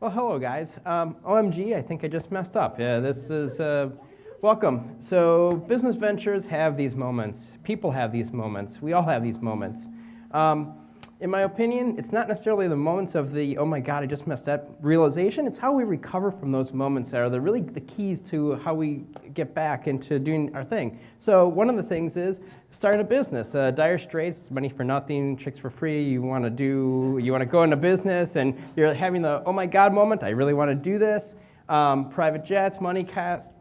Well, hello, guys. OMG, I think I just messed up. Yeah, this is, welcome. So business ventures have these moments. People have these moments. We all have these moments. In my opinion, it's not necessarily the moments of the, oh my God, I just messed up realization. It's how we recover from those moments that are really the keys to how we get back into doing our thing. So one of the things is starting a business. Dire straits, money for nothing, chicks for free. You want to go into business and you're having the, oh my God moment. I really want to do this. Private jets, money fast,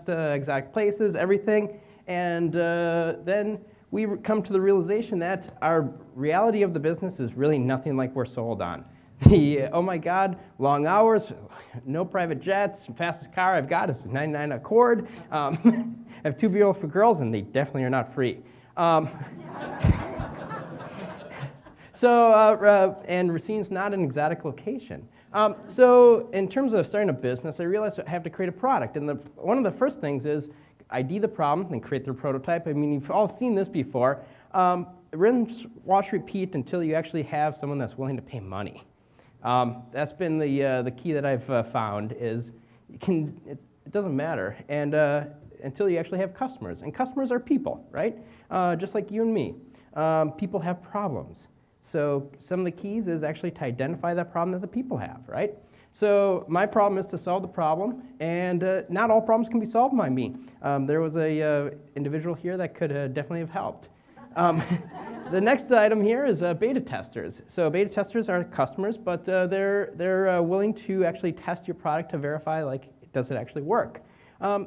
exotic places, everything. And then we come to the realization that our reality of the business is really nothing like we're sold on. The, oh my God, long hours, no private jets, fastest car I've got is 99 Accord. I have two beautiful girls, and they definitely are not free. And Racine's not an exotic location. So in terms of starting a business, I realized I have to create a product. And one of the first things is ID the problem and create their prototype. I mean, you've all seen this before. Rinse, wash, repeat until you actually have someone that's willing to pay money. That's been the key that I've found is it doesn't matter and until you actually have customers. And customers are people, right? Just like you and me. People have problems. So some of the keys is actually to identify that problem that the people have, right? So my problem is to solve the problem, and not all problems can be solved by me. There was a individual here that could definitely have helped. The next item here is beta testers. So beta testers are customers, but they're willing to actually test your product to verify, like, does it actually work?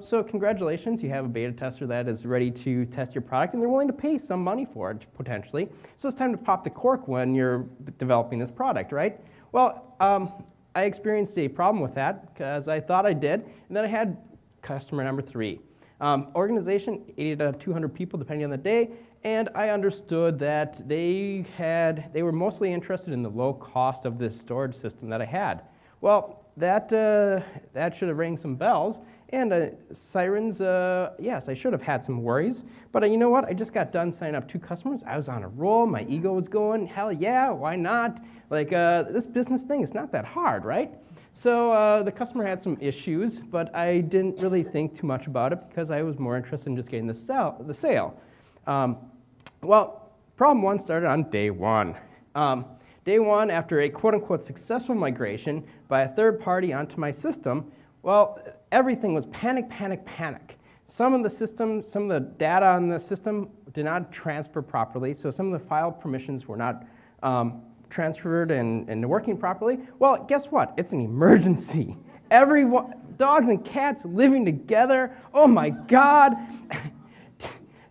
So congratulations, you have a beta tester that is ready to test your product, and they're willing to pay some money for it, potentially. So it's time to pop the cork when you're developing this product, right? Well, I experienced a problem with that because I thought I did, and then I had customer number 3. Organization, 80 to 200 people depending on the day, and I understood that they were mostly interested in the low cost of this storage system that I had. Well, that should have rang some bells, and sirens, yes, I should have had some worries, but you know what? I just got done signing up 2 customers. I was on a roll, my ego was going, hell yeah, why not? Like, this business thing is not that hard, right? So the customer had some issues, but I didn't really think too much about it because I was more interested in just getting the sale. Well, problem 1 started on day 1. Day 1, after a quote-unquote successful migration by a third party onto my system, well, everything was panic, panic, panic. Some of the data on the system did not transfer properly, so some of the file permissions were not transferred and working properly. Well, guess what? It's an emergency. Dogs and cats living together, oh my God.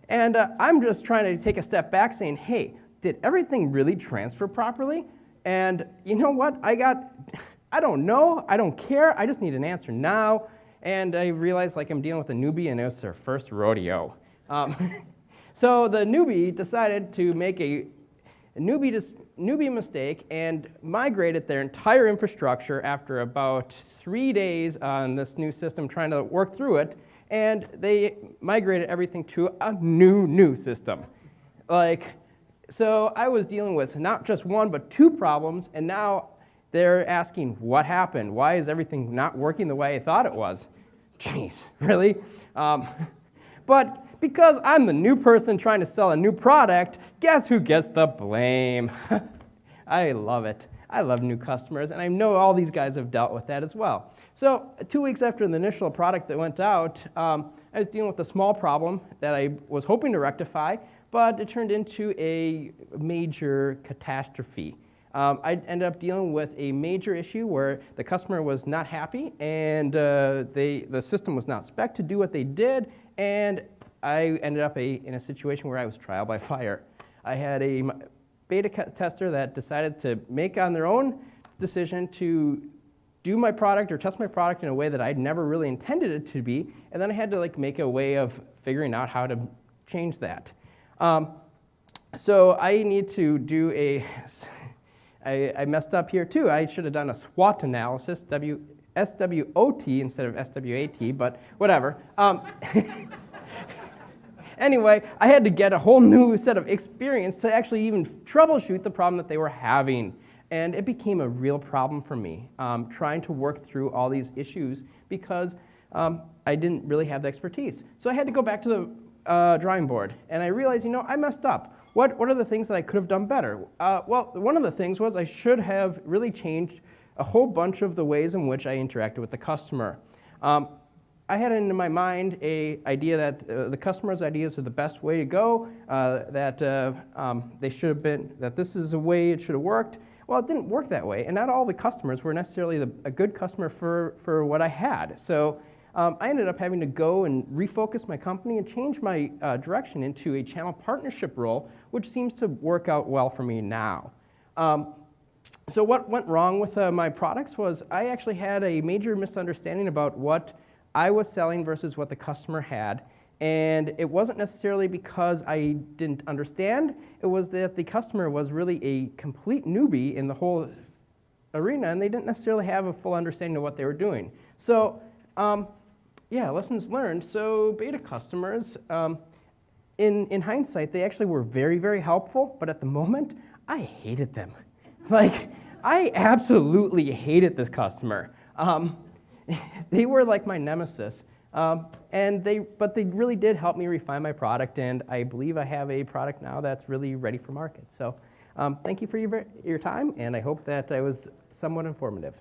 And I'm just trying to take a step back saying, hey, did everything really transfer properly? And you know what? I don't know, I don't care, I just need an answer now. And I realized like I'm dealing with a newbie and it was their first rodeo. So the newbie decided to make a newbie mistake and migrated their entire infrastructure after about 3 days on this new system trying to work through it, and they migrated everything to a new system. So I was dealing with not just 1, but 2 problems, and now they're asking, what happened? Why is everything not working the way I thought it was? Jeez, really? But because I'm the new person trying to sell a new product, guess who gets the blame? I love it. I love new customers, and I know all these guys have dealt with that as well. So 2 weeks after the initial product that went out, I was dealing with a small problem that I was hoping to rectify, but it turned into a major catastrophe. I ended up dealing with a major issue where the customer was not happy, and the system was not spec'd to do what they did, and I ended up in a situation where I was trial by fire. I had a beta tester that decided to make on their own decision to do my product or test my product in a way that I'd never really intended it to be, and then I had to make a way of figuring out how to change that. So I need to do I messed up here too. I should have done a SWOT analysis, SWOT instead of SWAT, but whatever. Anyway, I had to get a whole new set of experience to actually even troubleshoot the problem that they were having. And it became a real problem for me, trying to work through all these issues because I didn't really have the expertise. So I had to go back to the drawing board, and I realized, I messed up. What are the things that I could have done better? Well, one of the things was I should have really changed a whole bunch of the ways in which I interacted with the customer. I had in my mind an idea that the customer's ideas are the best way to go, that they should have been, that this is the way it should have worked. Well, it didn't work that way, and not all the customers were necessarily a good customer for what I had. So I ended up having to go and refocus my company and change my direction into a channel partnership role, which seems to work out well for me now. So what went wrong with my products was I actually had a major misunderstanding about what I was selling versus what the customer had. And it wasn't necessarily because I didn't understand, it was that the customer was really a complete newbie in the whole arena, and they didn't necessarily have a full understanding of what they were doing. So, yeah, lessons learned. So beta customers, in hindsight, they actually were very, very helpful, but at the moment, I hated them. Like, I absolutely hated this customer. They were like my nemesis. But they really did help me refine my product, and I believe I have a product now that's really ready for market. So thank you for your time, and I hope that I was somewhat informative.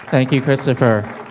Thank you, Christopher.